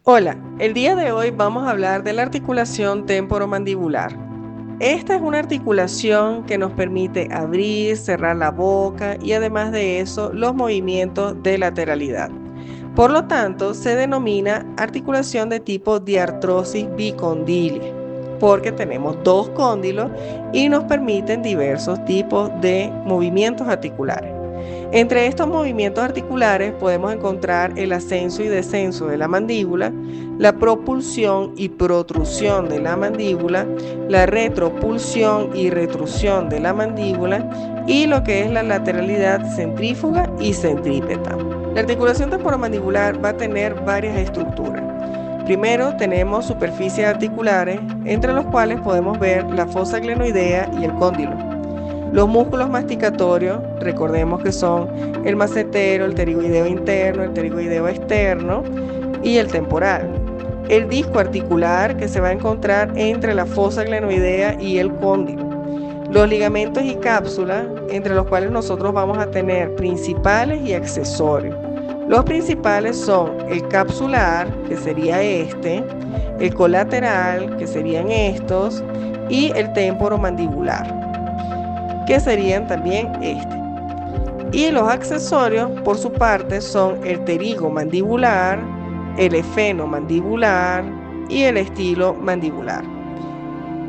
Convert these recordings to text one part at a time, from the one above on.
Hola, el día de hoy vamos a hablar de la articulación temporomandibular. Esta es una articulación que nos permite abrir, cerrar la boca y además de eso los movimientos de lateralidad. Por lo tanto, se denomina articulación de tipo diartrosis bicondilia, porque tenemos dos cóndilos y nos permiten diversos tipos de movimientos articulares. Entre estos movimientos articulares podemos encontrar el ascenso y descenso de la mandíbula, la propulsión y protrusión de la mandíbula, la retropulsión y retrusión de la mandíbula y lo que es la lateralidad centrífuga y centrípeta. La articulación temporomandibular va a tener varias estructuras. Primero tenemos superficies articulares, entre los cuales podemos ver la fosa glenoidea y el cóndilo. Los músculos masticatorios, recordemos que son el macetero, el pterigoideo interno, el pterigoideo externo y el temporal. El disco articular que se va a encontrar entre la fosa glenoidea y el cóndilo. Los ligamentos y cápsulas, entre los cuales nosotros vamos a tener principales y accesorios. Los principales son el capsular, que sería este, el colateral, que serían estos, y el temporomandibular, que serían también este. Y los accesorios, por su parte, son el pterigomandibular, el efenomandibular y el estilomandibular.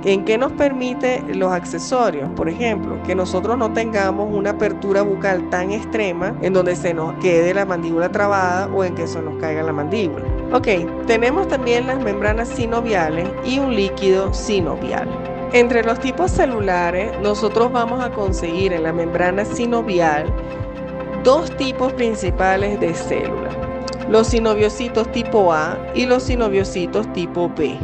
¿En qué nos permite los accesorios? Por ejemplo, que nosotros no tengamos una apertura bucal tan extrema en donde se nos quede la mandíbula trabada o en que se nos caiga la mandíbula. Ok, tenemos también las membranas sinoviales y un líquido sinovial. Entre los tipos celulares, nosotros vamos a conseguir en la membrana sinovial dos tipos principales de células: los sinoviocitos tipo A y los sinoviocitos tipo B.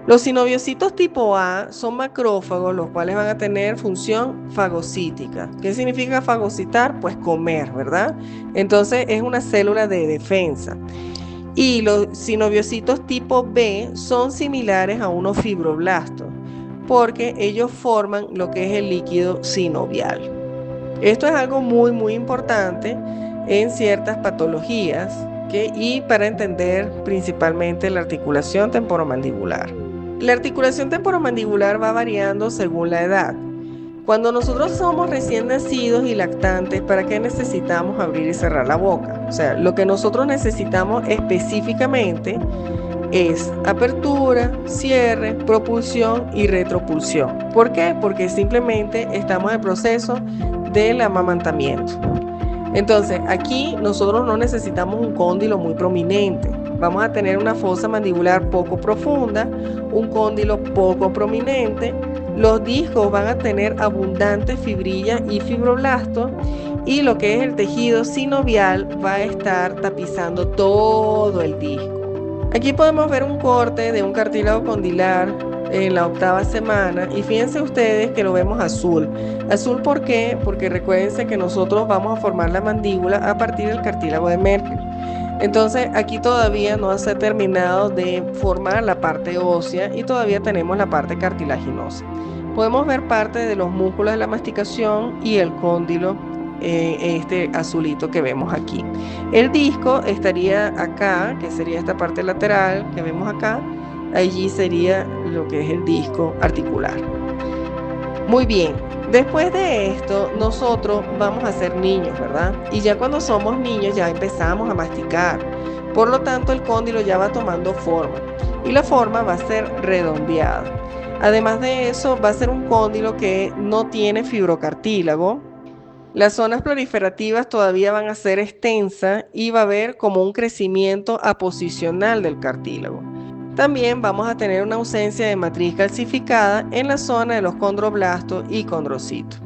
Los sinoviocitos tipo A son macrófagos, los cuales van a tener función fagocítica. ¿Qué significa fagocitar? Pues comer, ¿verdad? Entonces es una célula de defensa. Y los sinoviocitos tipo B son similares a unos fibroblastos, porque ellos forman lo que es el líquido sinovial. Esto es algo muy importante en ciertas patologías y para entender principalmente la articulación temporomandibular. La articulación temporomandibular va variando según la edad. Cuando nosotros somos recién nacidos y lactantes, ¿para qué necesitamos abrir y cerrar la boca? O sea, lo que nosotros necesitamos específicamente es apertura, cierre, propulsión y retropulsión. ¿Por qué? Porque simplemente estamos en el proceso del amamantamiento. Entonces, aquí nosotros no necesitamos un cóndilo muy prominente. Vamos a tener una fosa mandibular poco profunda, un cóndilo poco prominente. Los discos van a tener abundantes fibrillas y fibroblastos, y lo que es el tejido sinovial va a estar tapizando todo el disco. Aquí podemos ver un corte de un cartílago condilar en la 8ª semana, y fíjense ustedes que lo vemos azul. ¿Azul por qué? Porque recuérdense que nosotros vamos a formar la mandíbula a partir del cartílago de Merkel. Entonces aquí todavía no se ha terminado de formar la parte ósea y todavía tenemos la parte cartilaginosa. Podemos ver parte de los músculos de la masticación y el cóndilo, este azulito que vemos aquí. El disco estaría acá, que sería esta parte lateral que vemos acá. Allí sería lo que es el disco articular. Muy bien, después de esto nosotros vamos a ser niños, ¿verdad? Y ya cuando somos niños ya empezamos a masticar. Por lo tanto, el cóndilo ya va tomando forma y la forma va a ser redondeada. Además de eso, va a ser un cóndilo que no tiene fibrocartílago. Las zonas proliferativas todavía van a ser extensas y va a haber como un crecimiento aposicional del cartílago. También vamos a tener una ausencia de matriz calcificada en la zona de los condroblastos y condrocitos.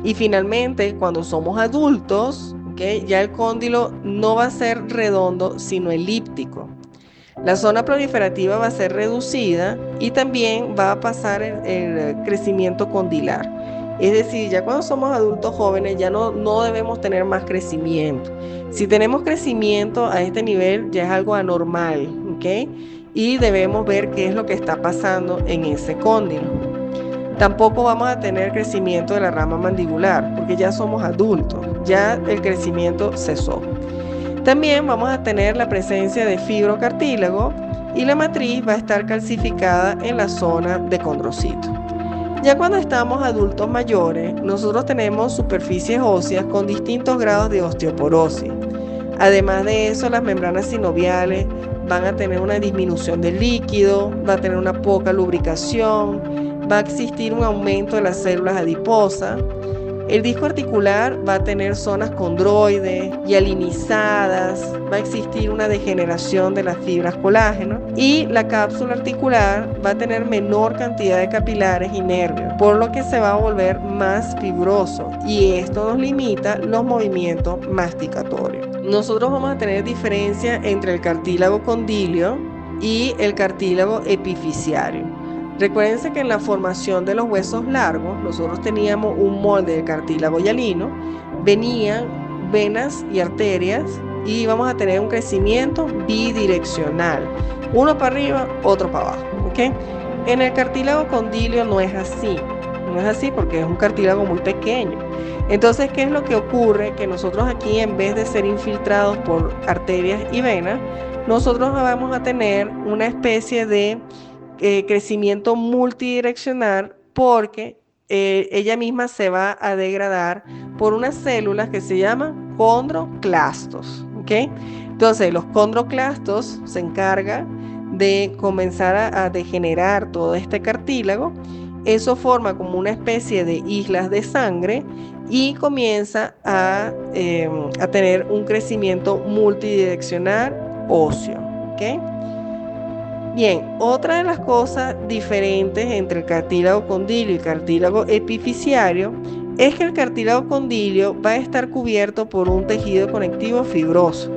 Y finalmente, cuando somos adultos, ya el cóndilo no va a ser redondo, sino elíptico. La zona proliferativa va a ser reducida y también va a pasar el crecimiento condilar. Es decir, ya cuando somos adultos jóvenes ya no debemos tener más crecimiento. Si tenemos crecimiento a este nivel ya es algo anormal, ¿ok? Y debemos ver qué es lo que está pasando en ese cóndilo. Tampoco vamos a tener crecimiento de la rama mandibular porque ya somos adultos, ya el crecimiento cesó. También vamos a tener la presencia de fibrocartílago y la matriz va a estar calcificada en la zona de condrocito. Ya cuando estamos adultos mayores, nosotros tenemos superficies óseas con distintos grados de osteoporosis. Además de eso, las membranas sinoviales van a tener una disminución del líquido, va a tener una poca lubricación, va a existir un aumento de las células adiposas. El disco articular va a tener zonas condroides, hialinizadas, va a existir una degeneración de las fibras colágeno y la cápsula articular va a tener menor cantidad de capilares y nervios, por lo que se va a volver más fibroso y esto nos limita los movimientos masticatorios. Nosotros vamos a tener diferencia entre el cartílago condilio y el cartílago epifisiario. Recuérdense que en la formación de los huesos largos, nosotros teníamos un molde de cartílago hialino, venían venas y arterias y vamos a tener un crecimiento bidireccional, uno para arriba, otro para abajo, ¿ok? En el cartílago condilio no es así porque es un cartílago muy pequeño. Entonces, ¿qué es lo que ocurre? Que nosotros aquí, en vez de ser infiltrados por arterias y venas, nosotros vamos a tener una especie de crecimiento multidireccional porque ella misma se va a degradar por unas células que se llaman condroclastos, ¿ok? Entonces, los condroclastos se encargan de comenzar a degenerar todo este cartílago. Eso forma como una especie de islas de sangre y comienza a tener un crecimiento multidireccional óseo, ¿ok? Bien, otra de las cosas diferentes entre el cartílago condilio y el cartílago epifisiario es que el cartílago condilio va a estar cubierto por un tejido conectivo fibroso.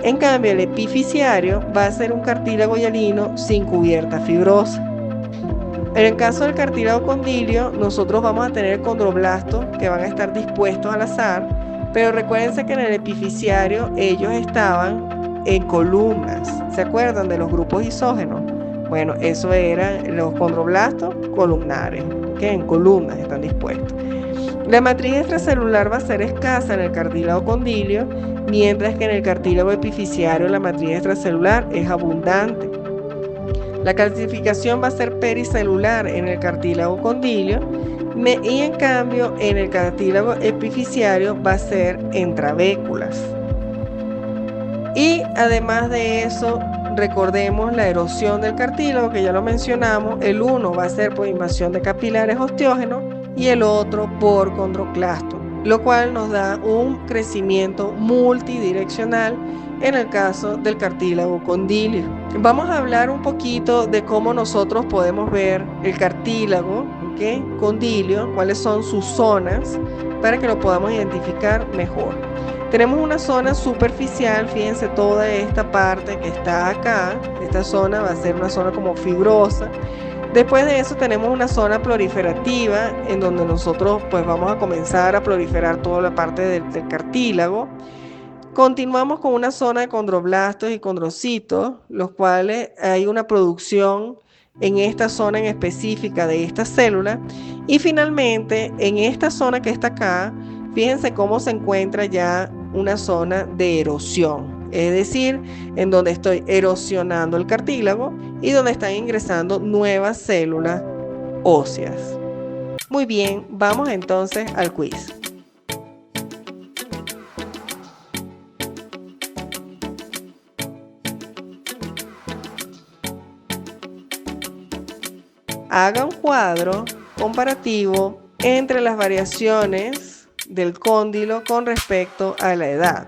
En cambio, el epifisiario va a ser un cartílago hialino sin cubierta fibrosa. En el caso del cartílago condilio, nosotros vamos a tener condroblastos que van a estar dispuestos al azar, pero recuérdense que en el epifisiario ellos estaban en columnas. ¿Se acuerdan de los grupos isógenos? Bueno, eso eran los condroblastos columnares, que en columnas están dispuestos. La matriz extracelular va a ser escasa en el cartílago condilio, mientras que en el cartílago epifisiario la matriz extracelular es abundante. La calcificación va a ser pericelular en el cartílago condilio y en cambio en el cartílago epifisiario va a ser en trabéculas. Y además de eso, recordemos la erosión del cartílago, que ya lo mencionamos. El uno va a ser por invasión de capilares osteógenos y el otro por condroclasto, lo cual nos da un crecimiento multidireccional en el caso del cartílago condilio. Vamos a hablar un poquito de cómo nosotros podemos ver el cartílago, ¿okay?, condilio, cuáles son sus zonas, para que lo podamos identificar mejor. Tenemos una zona superficial, fíjense toda esta parte que está acá, esta zona va a ser una zona como fibrosa. Después de eso tenemos una zona proliferativa en donde nosotros pues vamos a comenzar a proliferar toda la parte del cartílago. Continuamos con una zona de condroblastos y condrocitos, los cuales hay una producción en esta zona en específica de esta célula. Y finalmente en esta zona que está acá, fíjense cómo se encuentra ya una zona de erosión, es decir, en donde estoy erosionando el cartílago y donde están ingresando nuevas células óseas. Muy bien, vamos entonces al quiz. Haga un cuadro comparativo entre las variaciones del cóndilo con respecto a la edad.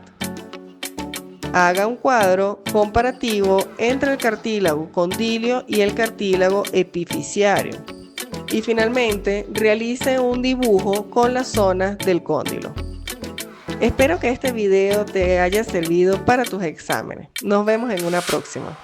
Haga un cuadro comparativo entre el cartílago condilio y el cartílago epifisiario. Y finalmente, realice un dibujo con las zonas del cóndilo. Espero que este video te haya servido para tus exámenes. Nos vemos en una próxima.